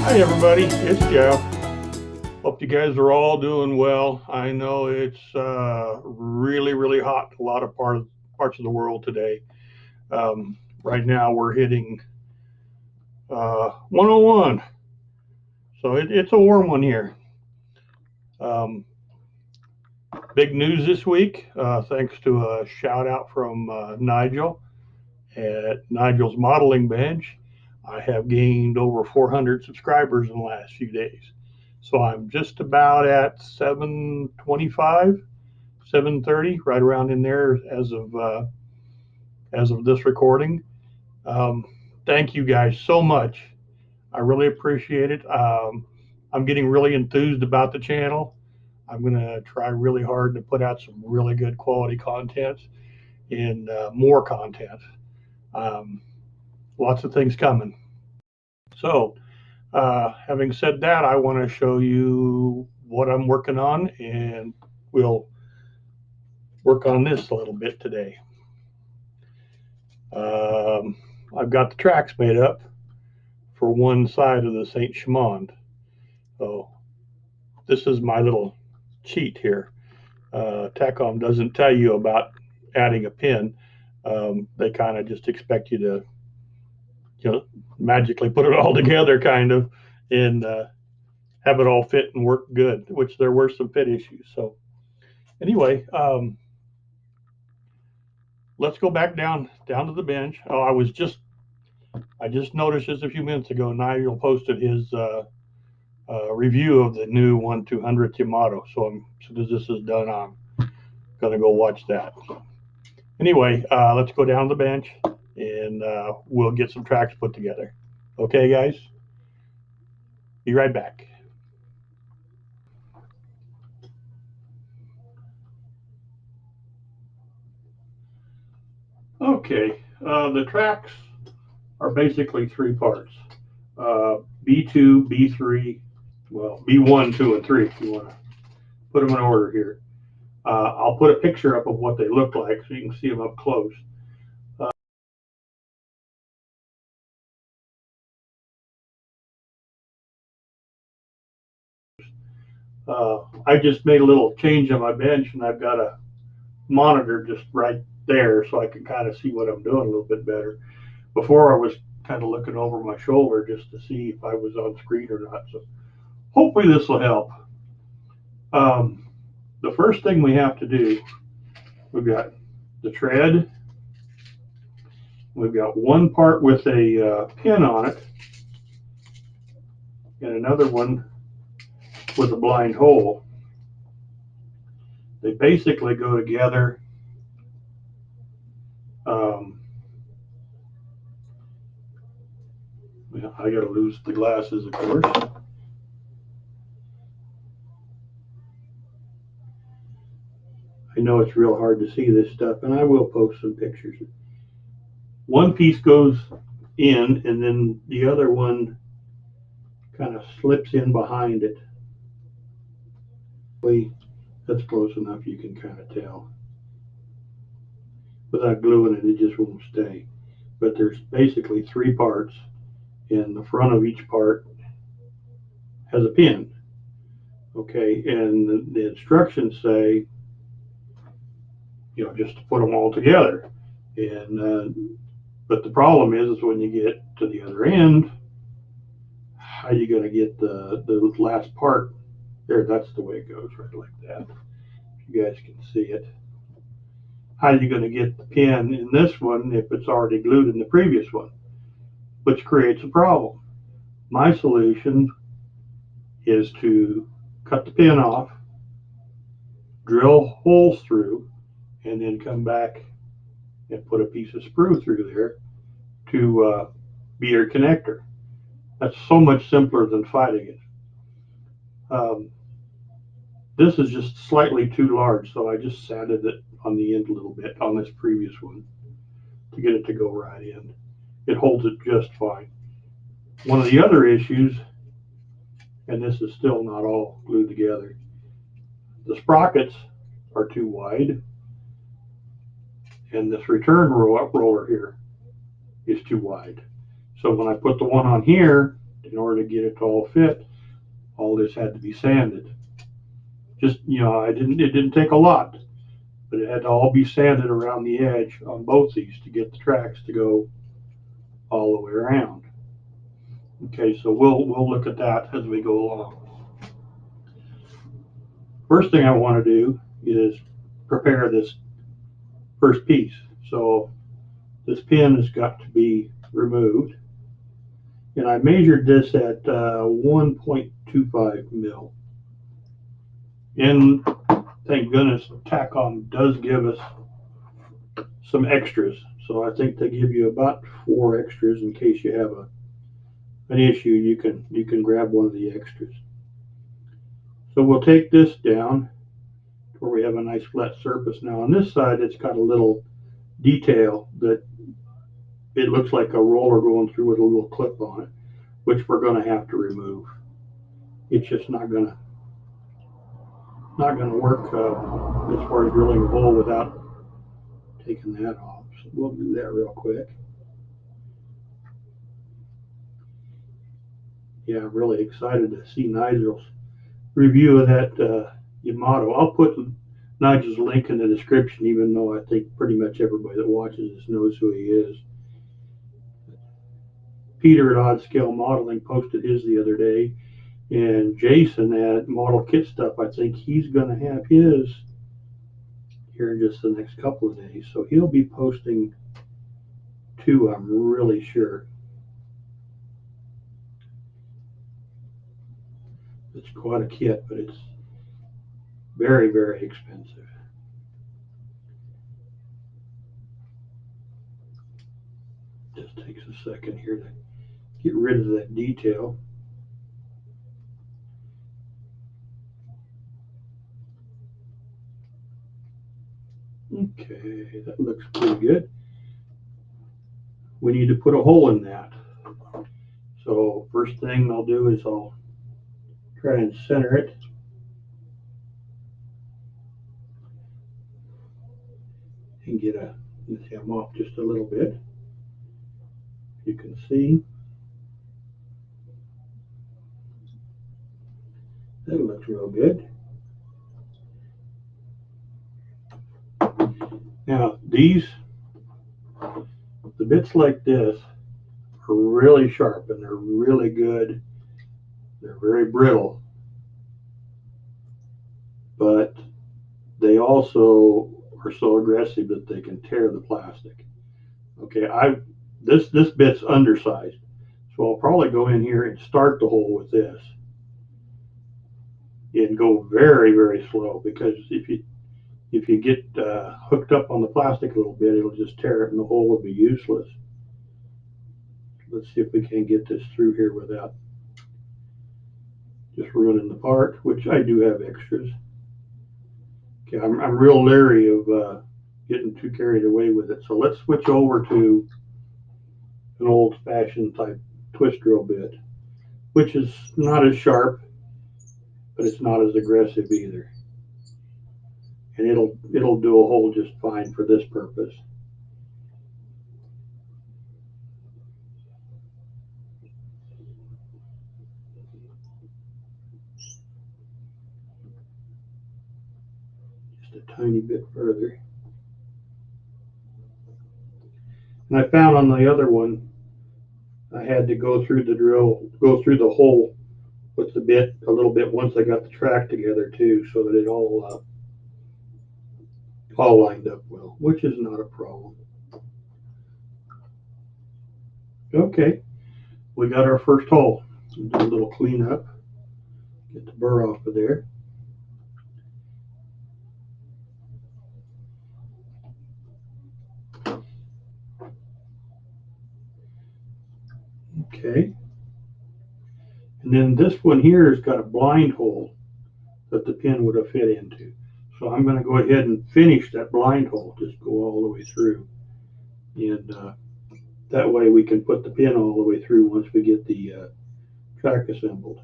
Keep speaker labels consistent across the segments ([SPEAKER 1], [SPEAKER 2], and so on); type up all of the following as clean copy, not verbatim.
[SPEAKER 1] Hi everybody, it's Jeff. Hope you guys are all doing well. I know it's really hot in a lot of parts of the world today. Right now we're hitting 101, so it's a warm one here. Big news this week, thanks to a shout out from Nigel at Nigel's Modeling Bench. I have gained over 400 subscribers in the last few days. So I'm just about at 725, 730, right around in there as of this recording. Thank you guys so much. I really appreciate it. I'm getting really enthused about the channel. I'm going to try really hard to put out some really good quality content and more content. Lots of things coming. So, having said that, I want to show you what I'm working on, and we'll work on this a little bit today. I've got the tracks made up for one side of the St. Chamond. So this is my little cheat here. Takom doesn't tell you about adding a pin. They kind of just expect you to, magically put it all together, kind of, and have it all fit and work good. Which there were some fit issues. So anyway, let's go back down to the bench. Oh, I just noticed just a few minutes ago, Nigel posted his review of the new 1/200th Yamato. So as soon as this is done, I'm gonna go watch that. Anyway, let's go down to the bench and we'll get some tracks put together. Okay, guys? Be right back. Okay, the tracks are basically three parts. B2, B3, well, B1, 2, and 3 if you want to put them in order here. I'll put a picture up of what they look like so you can see them up close. I just made a little change on my bench, and I've got a monitor just right there so I can kind of see what I'm doing a little bit better. Before I was kind of looking over my shoulder just to see if I was on screen or not. So hopefully this will help. The first thing we have to do, we've got the tread. We've got one part with a pin on it and another one with a blind hole. They basically go together. I got to lose the glasses, of course. I know it's real hard to see this stuff, and I will post some pictures. One piece goes in, and then the other one kind of slips in behind it. That's close enough, you can kind of tell. Without gluing it, it just won't stay. But there's basically three parts, and the front of each part has a pin. Okay, and the instructions say, just to put them all together. And but the problem is when you get to the other end, how are you going to get the last part there? That's the way it goes, right like that. You guys can see it. How are you going to get the pin in this one if it's already glued in the previous one, which creates a problem? My solution is to cut the pin off, drill holes through, and then come back and put a piece of sprue through there to be your connector. That's so much simpler than fighting it. This is just slightly too large, so I just sanded it on the end a little bit on this previous one to get it to go right in. It holds it just fine. One of the other issues, and this is still not all glued together, the sprockets are too wide, and this return roller here is too wide. So when I put the one on here in order to get it to all fit, all this had to be sanded. Just, it didn't take a lot, but it had to all be sanded around the edge on both these to get the tracks to go all the way around. Okay, so we'll look at that as we go along. First thing I want to do is prepare this first piece. So this pin has got to be removed. And I measured this at 1.25 mil. And thank goodness Takom does give us some extras. So I think they give you about 4 extras in case you have an issue. You can grab one of the extras. So we'll take this down where we have a nice flat surface. Now on this side, it's got a little detail that it looks like a roller going through with a little clip on it, which we're going to have to remove. It's just not going to work as far as drilling a hole without taking that off. So we'll do that real quick. Yeah, I'm really excited to see Nigel's review of that Yamato. I'll put Nigel's link in the description, even though I think pretty much everybody that watches this knows who he is. Peter at Oz Scalemodeling posted his the other day, and Jason at Modelkit Stuff, I think he's going to have his here in just the next couple of days. So he'll be posting 2, I'm really sure. It's quite a kit, but it's very, very expensive. Just takes a second here to get rid of that detail. Okay, that looks pretty good. We need to put a hole in that. So first thing I'll do is I'll try and center it. And get let's see, I'm off just a little bit. You can see. That looks real good. Now the bits like this are really sharp and they're really good. They're very brittle, but they also are so aggressive that they can tear the plastic. Okay, this bit's undersized, so I'll probably go in here and start the hole with this and go very, very slow, because if you get hooked up on the plastic a little bit, it'll just tear it and the hole will be useless. Let's see if we can get this through here without just ruining the part, which I do have extras. Okay, I'm real leery of getting too carried away with it. So let's switch over to an old-fashioned type twist drill bit, which is not as sharp, but it's not as aggressive either. And it'll do a hole just fine for this purpose. Just a tiny bit further. And I found on the other one, I had to go through the hole with the bit a little bit once I got the track together too, so that it all lined up well, which is not a problem. Okay, we got our first hole. Do a little cleanup, get the burr off of there. Okay, and then this one here has got a blind hole that the pin would have fit into. So I'm going to go ahead and finish that blind hole, just go all the way through. And that way we can put the pin all the way through once we get the track assembled.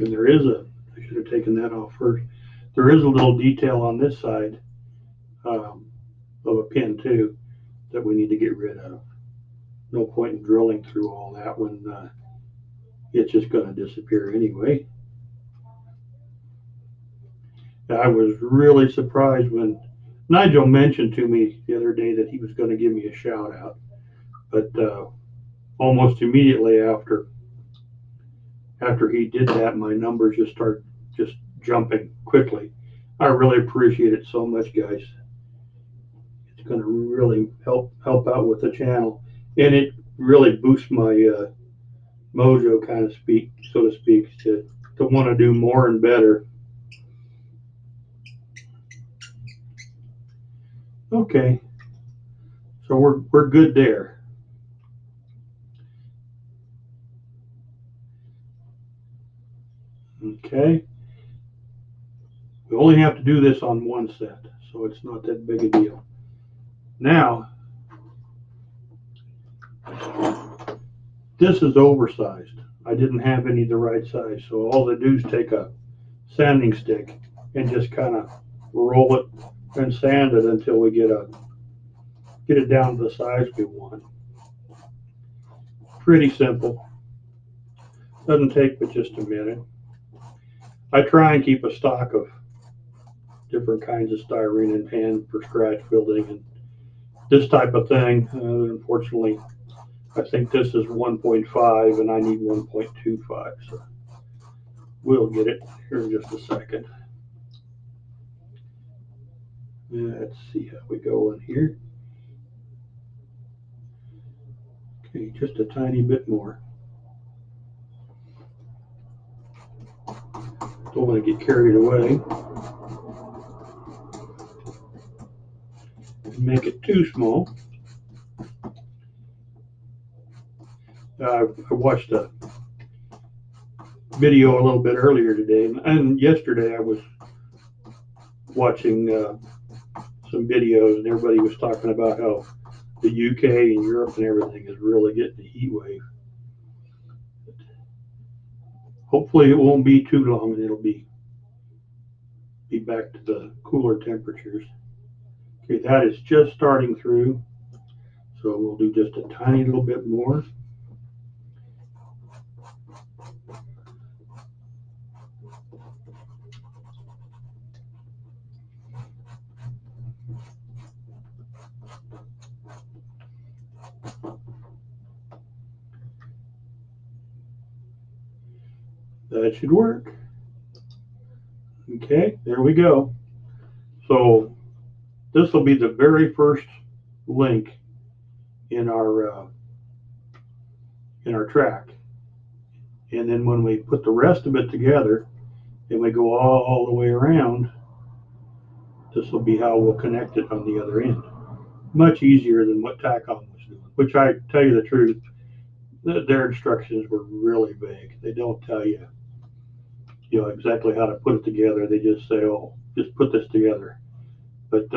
[SPEAKER 1] And there is I should have taken that off first. There is a little detail on this side of a pin too that we need to get rid of. No point in drilling through all that when it's just going to disappear anyway. I was really surprised when Nigel mentioned to me the other day that he was going to give me a shout out, but almost immediately after he did that, my numbers just started just jumping quickly. I really appreciate it so much, guys. It's going to really help out with the channel, and it really boosts my mojo, kind of so to speak, to want to do more and better. Okay, so we're good there. Okay, we only have to do this on one set, so it's not that big a deal. Now, this is oversized. I didn't have any the right size, so all they do is take a sanding stick and just kind of roll it and sand it until we get it down to the size we want. Pretty simple. Doesn't take but just a minute. I try and keep a stock of different kinds of styrene in hand for scratch building and this type of thing. Unfortunately, I think this is 1.5 and I need 1.25, so we'll get it here in just a second. Let's see how we go in here. Okay, just a tiny bit more. Don't want to get carried away and make it too small. I watched a video a little bit earlier today, and yesterday I was watching some videos, and everybody was talking about how the UK and Europe and everything is really getting a heat wave. Hopefully it won't be too long and it'll be back to the cooler temperatures. Okay, that is just starting through, so we'll do just a tiny little bit more. That should work. Okay, there we go. So this will be the very first link in our track, and then when we put the rest of it together and we go all the way around, this will be how we'll connect it on the other end. Much easier than what Takom was doing, which I tell you the truth, their instructions were really vague. They don't tell you, exactly how to put it together. They just say, oh, just put this together. But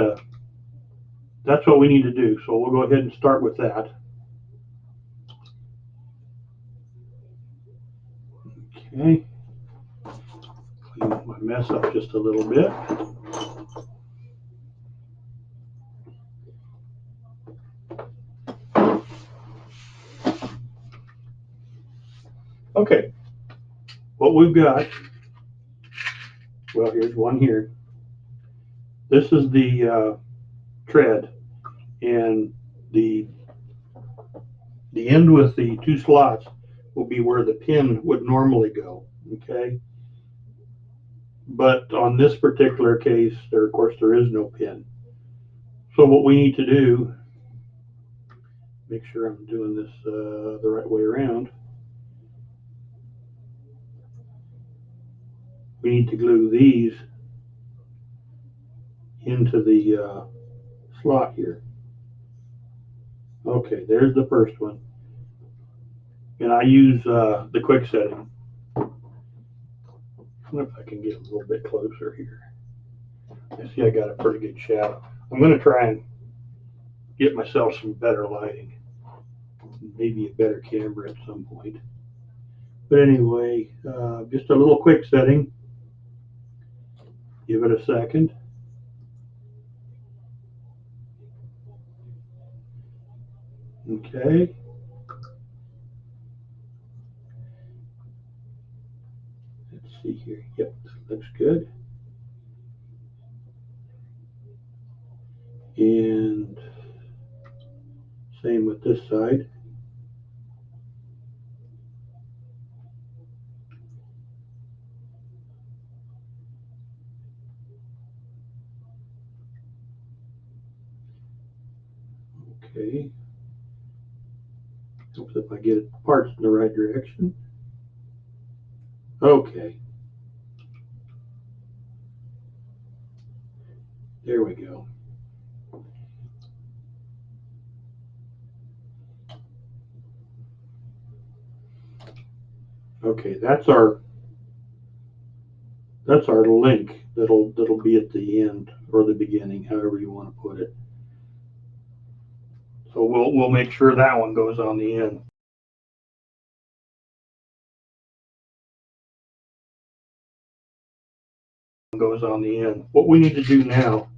[SPEAKER 1] that's what we need to do. So we'll go ahead and start with that. Okay. Clean my mess up just a little bit. Okay. What we've got, well, here's one here. This is the tread, and the end with the two slots will be where the pin would normally go, okay? But on this particular case, of course, there is no pin. So what we need to do, make sure I'm doing this the right way around. We need to glue these into the slot here. Okay, there's the first one. And I use the quick setting. I wonder if I can get a little bit closer here. I see I got a pretty good shadow. I'm going to try and get myself some better lighting. Maybe a better camera at some point. But anyway, just a little quick setting. Give it a second. Okay. Let's see here. Yep, looks good. And same with this side. Okay. Helps if I get parts in the right direction. Okay. There we go. Okay, that's our link that'll be at the end or the beginning, however you want to put it. So we'll make sure that one goes on the end. Goes on the end. What we need to do now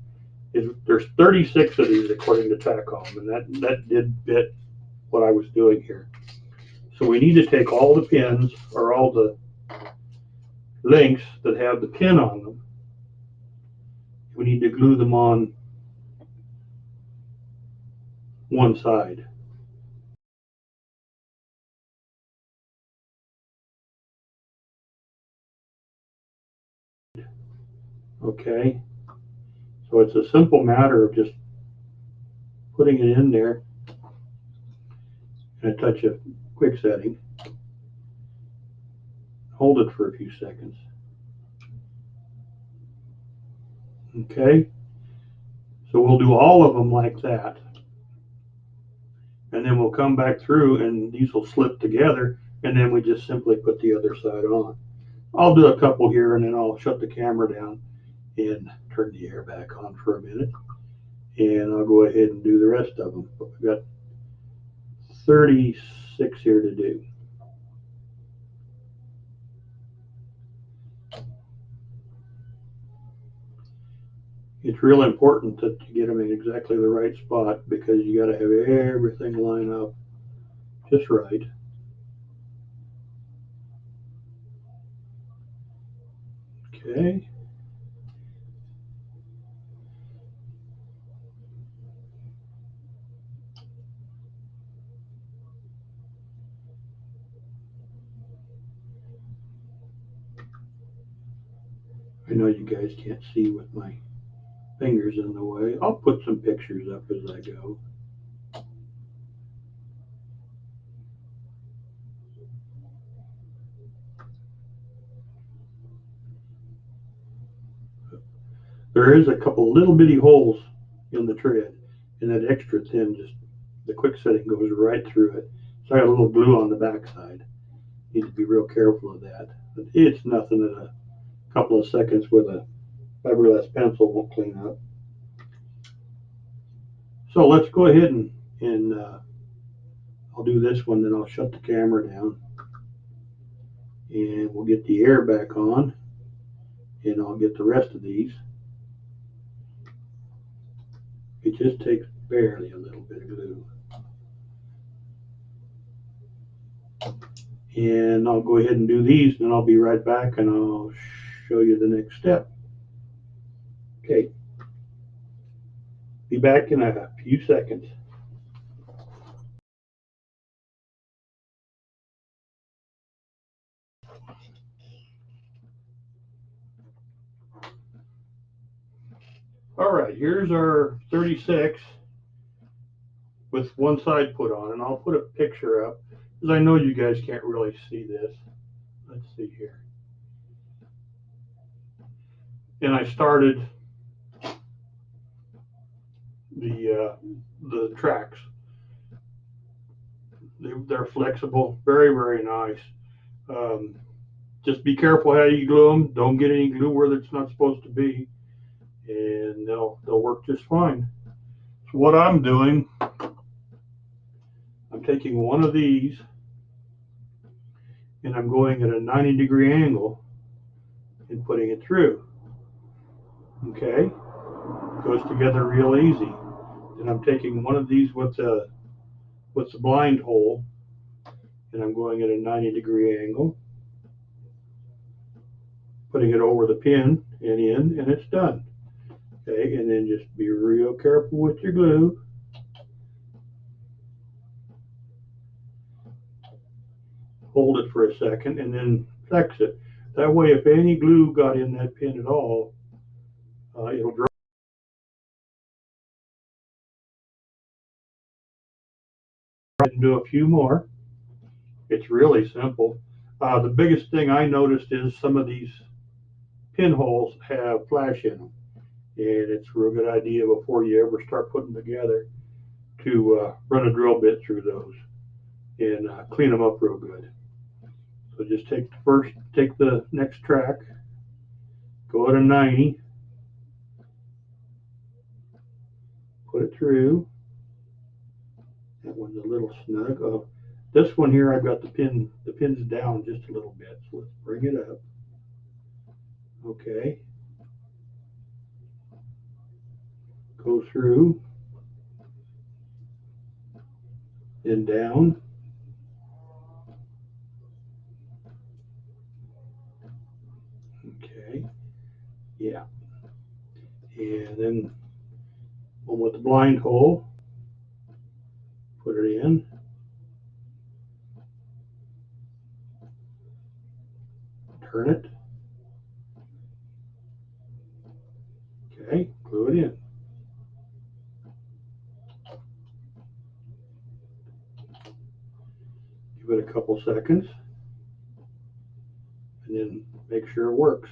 [SPEAKER 1] is there's 36 of these according to Takom, and that did fit what I was doing here. So we need to take all the pins or all the links that have the pin on them. We need to glue them on one side. Okay, so it's a simple matter of just putting it in there and a touch of quick setting. Hold it for a few seconds. Okay, so we'll do all of them like that. And then we'll come back through and these will slip together, and then we just simply put the other side on. I'll do a couple here and then I'll shut the camera down and turn the air back on for a minute, and I'll go ahead and do the rest of them. But we've got 36 here to do. It's real important to get them in exactly the right spot because you got to have everything line up just right. Okay. I know you guys can't see with my fingers in the way. I'll put some pictures up as I go. There is a couple little bitty holes in the tread, and that extra thin, just the quick setting goes right through it. So I got a little glue on the backside. Need to be real careful of that. But it's nothing that a couple of seconds with a fiberglass pencil won't clean up. So let's go ahead and I'll do this one, then I'll shut the camera down, and we'll get the air back on, and I'll get the rest of these. It just takes barely a little bit of glue. And I'll go ahead and do these, and I'll be right back and I'll show you the next step. Okay, be back in a few seconds. All right, here's our 36 with one side put on, and I'll put a picture up because I know you guys can't really see this. Let's see here. And I started the tracks. They're flexible, very, very nice. Um, just be careful how you glue them. Don't get any glue where it's not supposed to be, and they'll work just fine. So what I'm doing, I'm taking one of these, and I'm going at a 90-degree angle and putting it through. Okay, goes together real easy. And I'm taking one of these with the blind hole, and I'm going at a 90-degree angle, putting it over the pin and in, and it's done. Okay, and then just be real careful with your glue. Hold it for a second and then flex it. That way, if any glue got in that pin at all, it'll dry. And do a few more. It's really simple. The biggest thing I noticed is some of these pinholes have flash in them, and it's a real good idea before you ever start putting them together to run a drill bit through those and clean them up real good. So just take the next track, go at a 90, put it through. That one's a little snug. This one here, I've got the pins down just a little bit. So let's bring it up. Okay. Go through and down. Okay. Yeah. And then one with the blind hole. Put it in. Turn it. Okay. Glue it in. Give it a couple seconds. And then make sure it works.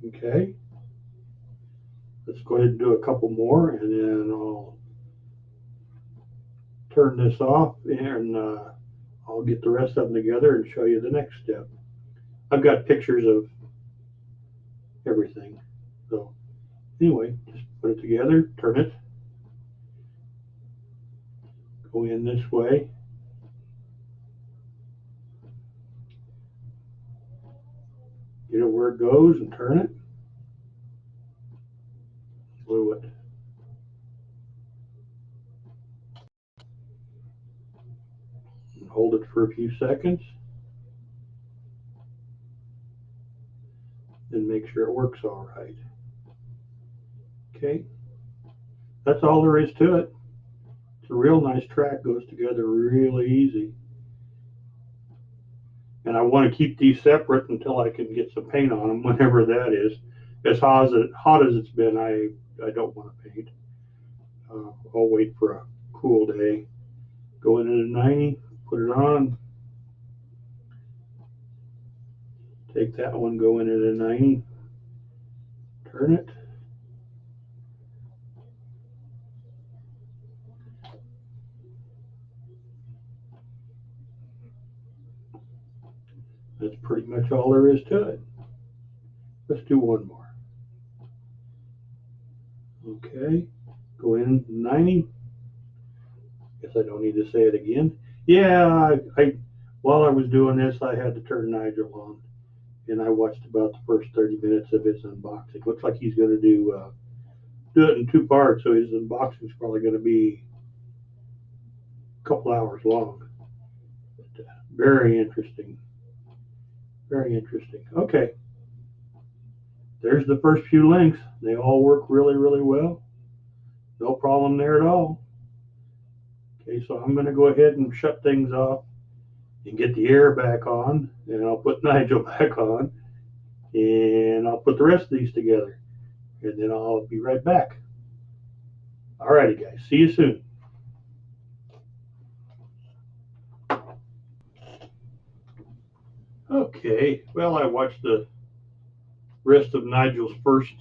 [SPEAKER 1] Okay. Let's go ahead and do a couple more, and then I'll turn this off, and I'll get the rest of them together and show you the next step. I've got pictures of everything. So anyway, just put it together, turn it, go in this way. Get it where it goes and turn it. Glue it. And hold it for a few seconds. And make sure it works all right. Okay. That's all there is to it. It's a real nice track, goes together really easy. And I want to keep these separate until I can get some paint on them, whenever that is. As hot as it's been, I don't want to paint. I'll wait for a cool day. Go in at a 90, put it on. Take that one, go in at a 90, turn it. That's pretty much all there is to it. Let's do one more. Okay, go in 90. Guess I don't need to say it again. Yeah, while I was doing this, I had to turn Nigel on, and I watched about the first 30 minutes of his unboxing. Looks like he's going to do it in two parts, so his unboxing is probably going to be a couple hours long. But, very interesting. Very interesting. Okay, there's the first few links. They all work really, really well. No problem there at all. Okay, so I'm going to go ahead and shut things off and get the air back on, and I'll put Nigel back on, and I'll put the rest of these together, and then I'll be right back. Alrighty, guys. See you soon. Okay, well, I watched the rest of Nigel's first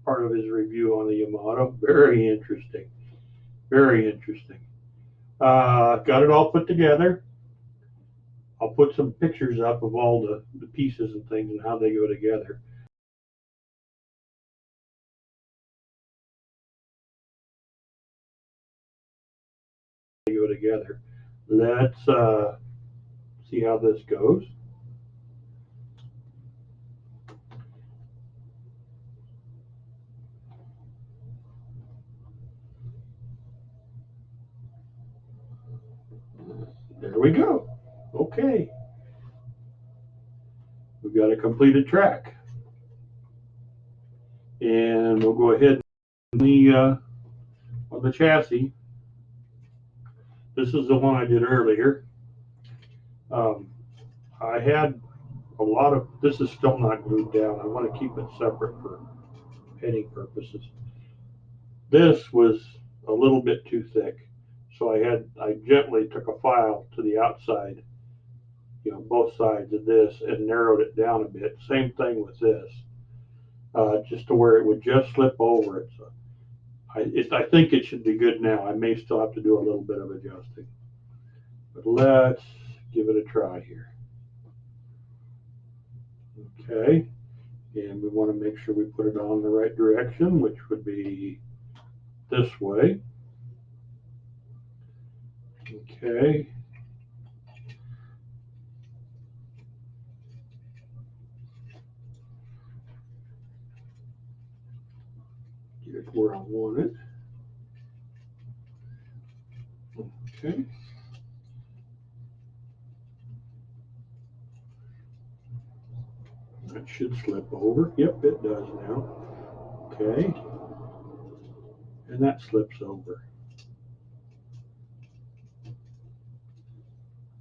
[SPEAKER 1] part of his review on the Yamato. Very interesting. Very interesting. Got it all put together. I'll put some pictures up of all the pieces and things and how they go together. Let's see how this goes. There we go. Okay. We've got a completed track. And we'll go ahead and on the chassis. This is the one I did earlier. I had a lot of, this is still not glued down. I want to keep it separate for painting purposes. This was a little bit too thick. So I gently took a file to the outside, both sides of this, and narrowed it down a bit. Same thing with this, just to where it would just slip over it. So I think it should be good now. I may still have to do a little bit of adjusting. But let's give it a try here. Okay, and we want to make sure we put it on the right direction, which would be this way. Okay. Get it where I want it. Okay. That should slip over. Yep, it does now. Okay. And that slips over.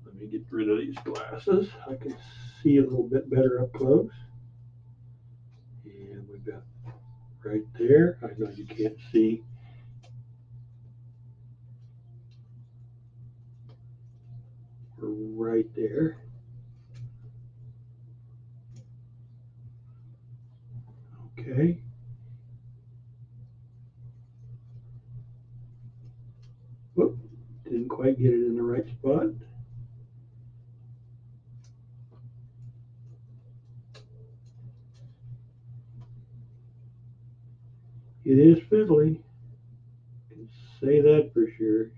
[SPEAKER 1] Let me get rid of these glasses. I can see a little bit better up close. And we've got right there. I know you can't see. We're right there. Okay. Whoop, didn't quite get it in the right spot. It is fiddly. I can say that for sure.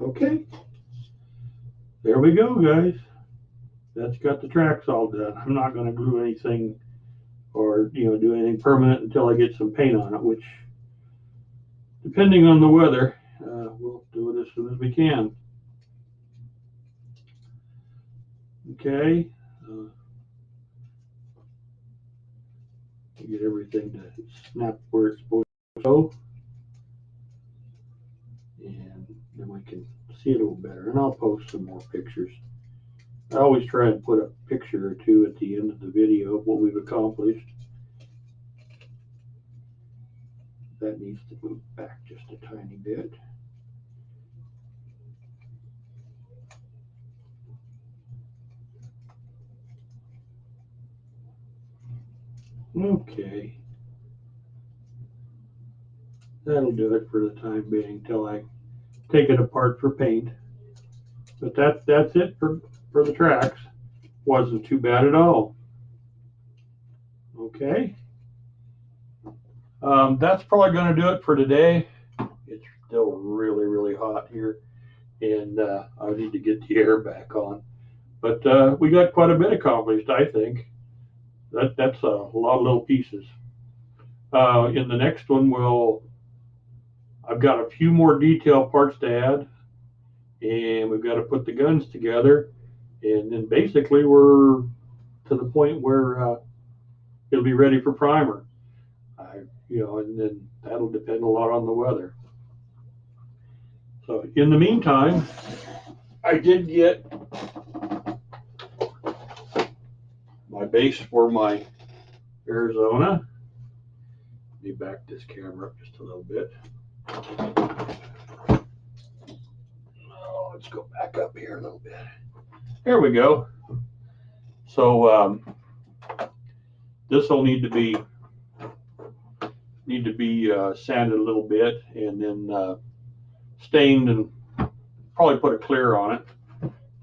[SPEAKER 1] Okay. There we go, guys. That's got the tracks all done. I'm not going to glue anything or do anything permanent until I get some paint on it, which, depending on the weather, we'll do it as soon as we can. Okay. Get everything to snap where it's supposed to go, and then we can see it a little better. And I'll post some more pictures. I always try and put a picture or two at the end of the video of what we've accomplished. That needs to move back just a tiny bit. Okay. That'll do it for the time being till I take it apart for paint. But that's it for the tracks. Wasn't too bad at all. Okay. That's probably going to do it for today. It's still really, really hot here, and I need to get the air back on. But we got quite a bit accomplished, I think. That's a lot of little pieces. In the next one, I've got a few more detail parts to add, and we've got to put the guns together, and then basically we're to the point where it'll be ready for primer. And then that'll depend a lot on the weather. So in the meantime, I did get my base for my Arizona. Let me back this camera up just a little bit. Let's go back up here a little bit. There we go. So this will need to be sanded a little bit, and then stained, and probably put a clear on it.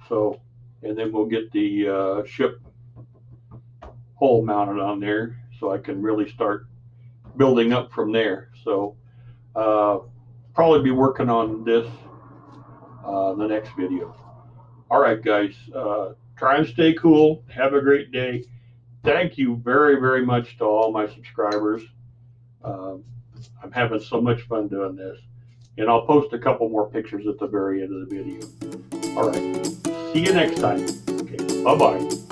[SPEAKER 1] So, and then we'll get the ship hole mounted on there, so I can really start building up from there. So probably be working on this the next video. All right, guys, try and stay cool. Have a great day. Thank you very, very much to all my subscribers. I'm having so much fun doing this. And I'll post a couple more pictures at the very end of the video. All right. See you next time. Okay. Bye-bye.